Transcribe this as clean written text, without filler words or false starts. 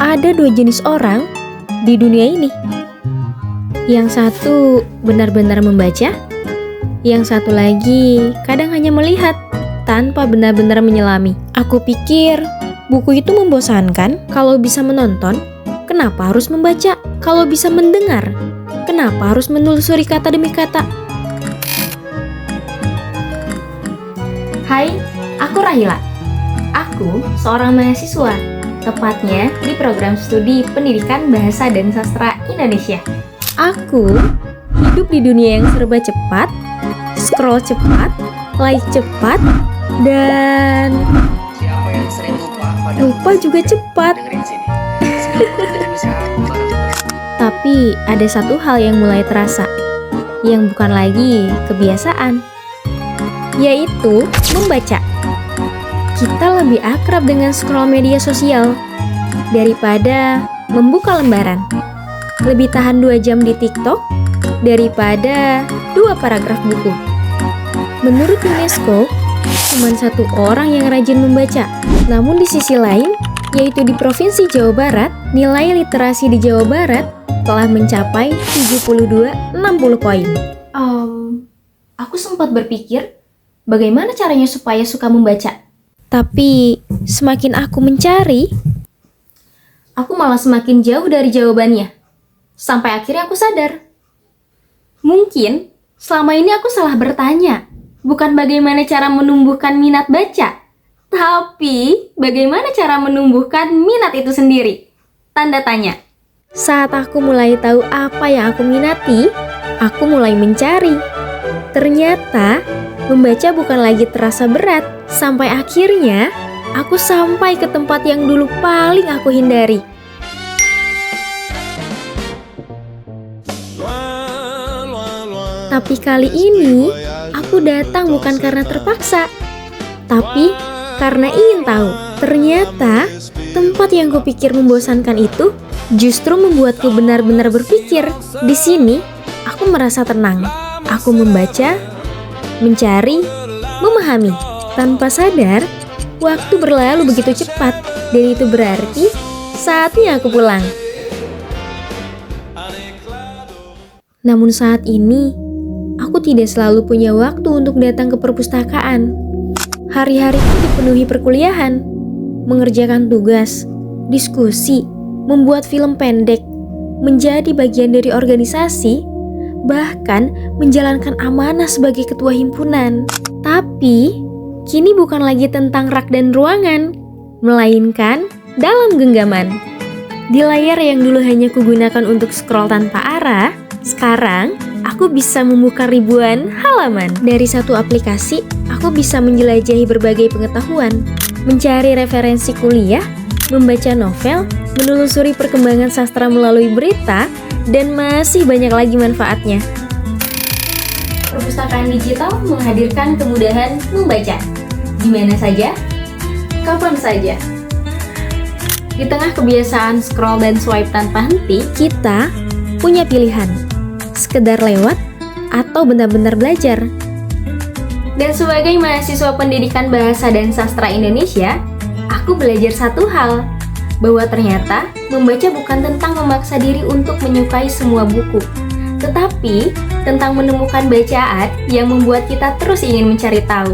Ada dua jenis orang di dunia ini. Yang satu benar-benar membaca, yang satu lagi kadang hanya melihat tanpa benar-benar menyelami. Aku pikir buku itu membosankan. Kalau bisa menonton, kenapa harus membaca? Kalau bisa mendengar, kenapa harus menelusuri kata demi kata? Hai, aku Rahila. Aku seorang mahasiswa, tepatnya di program studi Pendidikan Bahasa dan Sastra Indonesia. Aku hidup di dunia yang serba cepat, scroll cepat, like cepat, dan Siapa yang sering lupa juga cepat. dengerin sini. Sebelum kita bisa Tapi ada satu hal yang mulai terasa, yang bukan lagi kebiasaan, yaitu membaca. Kita lebih akrab dengan scroll media sosial daripada membuka lembaran. Lebih tahan 2 jam di TikTok daripada 2 paragraf buku. Menurut UNESCO, cuma 1 orang yang rajin membaca. Namun di sisi lain, yaitu di Provinsi Jawa Barat, nilai literasi di Jawa Barat telah mencapai 72-60 poin. Aku sempat berpikir, bagaimana caranya supaya suka membaca? Tapi semakin aku mencari, Aku malah semakin jauh dari jawabannya. Sampai akhirnya aku sadar. Mungkin selama ini aku salah bertanya. Bukan bagaimana cara menumbuhkan minat baca, tapi bagaimana cara menumbuhkan minat itu sendiri. Tanda tanya. saat aku mulai tahu apa yang aku minati, aku mulai mencari. Ternyata membaca bukan lagi terasa berat. Sampai akhirnya aku sampai ke tempat yang dulu paling aku hindari. Tapi kali ini aku datang bukan karena terpaksa, tapi karena ingin tahu. Ternyata tempat yang kupikir membosankan itu justru membuatku benar-benar berpikir. Di sini aku merasa tenang. Aku membaca, mencari, memahami. Tanpa sadar, waktu berlalu begitu cepat, dan itu berarti saatnya aku pulang. Namun saat ini, aku tidak selalu punya waktu untuk datang ke perpustakaan. Hari-hariku dipenuhi perkuliahan, mengerjakan tugas, diskusi, membuat film pendek, menjadi bagian dari organisasi, bahkan menjalankan amanah sebagai ketua himpunan. Tapi, kini bukan lagi tentang rak dan ruangan, melainkan dalam genggaman. Di layar yang dulu hanya kugunakan untuk scroll tanpa arah, sekarang aku bisa membuka ribuan halaman. Dari satu aplikasi, aku bisa menjelajahi berbagai pengetahuan, mencari referensi kuliah, membaca novel, menelusuri perkembangan sastra melalui berita, dan masih banyak lagi manfaatnya. Perpustakaan digital menghadirkan kemudahan membaca. Di mana saja, kapan saja. Di tengah kebiasaan scroll dan swipe tanpa henti, Kita punya pilihan, sekedar lewat atau benar-benar belajar. dan sebagai mahasiswa pendidikan bahasa dan sastra Indonesia, aku belajar satu hal, bahwa ternyata membaca bukan tentang memaksa diri untuk menyukai semua buku, tetapi tentang menemukan bacaan yang membuat kita terus ingin mencari tahu.